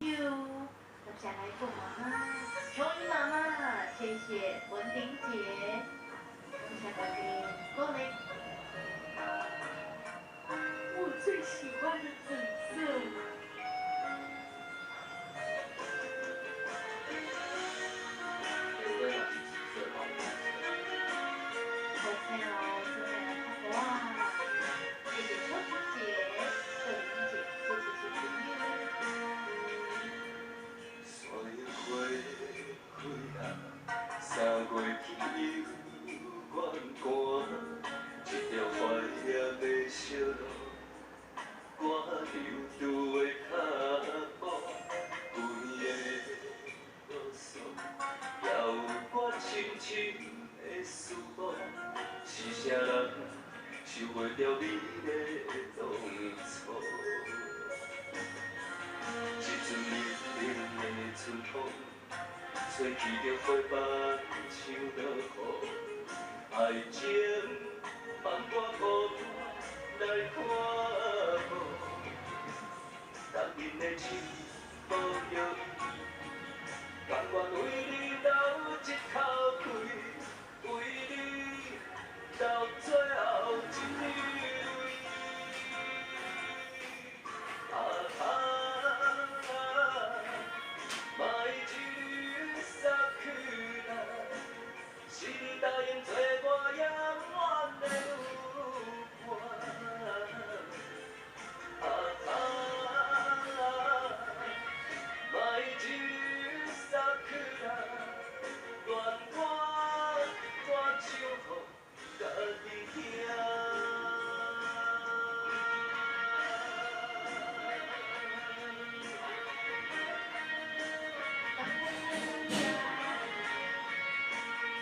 you，接下来做妈妈，琼英妈妈，谢谢文婷姐，下个给郭雷，我最喜欢的紫色。有味道是紫色哦。好朋友，准备来看播啊！谢谢秋子姐、秀玲姐，谢谢 you。山野花开啊，三月天又远寒，一条怀念的小路，我流拄的脚步，规个路线也有我深深的思慕，是啥人受袂了美丽的当初？一阵冷冷的春风，吹起着花瓣像落雨，爱情放我孤单来看无，当今的情无药医，甘愿为你流一口气，为你流最后一滴泪。卖一日撒去啦，是你答应做我永远的女伴。卖一日撒去啦，愿我歌唱予家己听。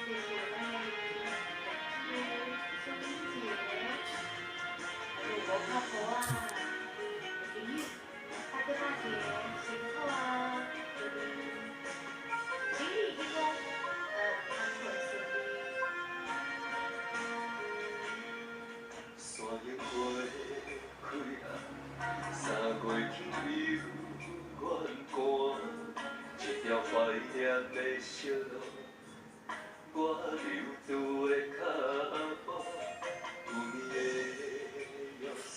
谢谢妹，谢谢秀玲姐，还有我靠婆啊，林玉，大哥大姐辛苦啊，行李一公，安稳顺利。山野花开啊，三月天又远寒，一条怀念的小路，我流拄的脚步，规个路线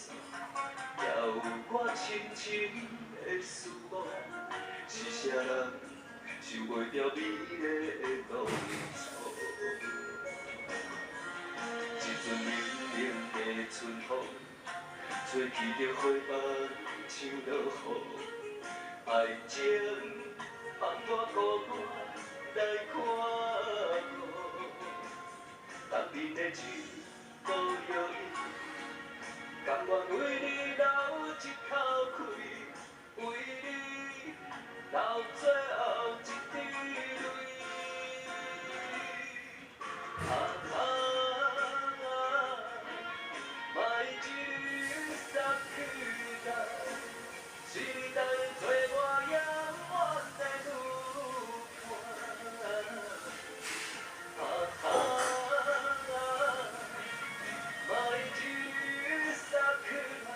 也有我深深的思慕，是啥人受袂了美丽的当初？一阵冷冷的春风，吹起着花瓣像落雨，爱情放我孤单来看无，当面的情无药医，甘愿为你流一口气，为你流最后一滴泪。卖一日撒去啦，是你答应做我永远的女伴。卖一日撒去啦，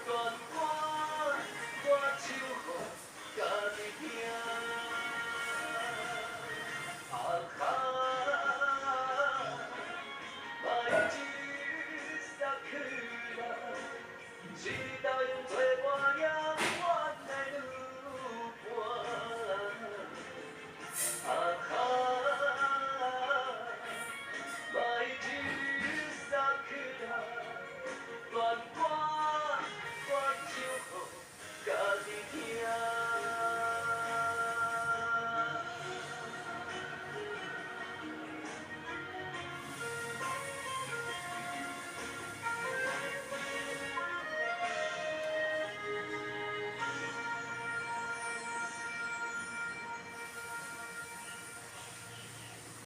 愿我歌唱予家己听。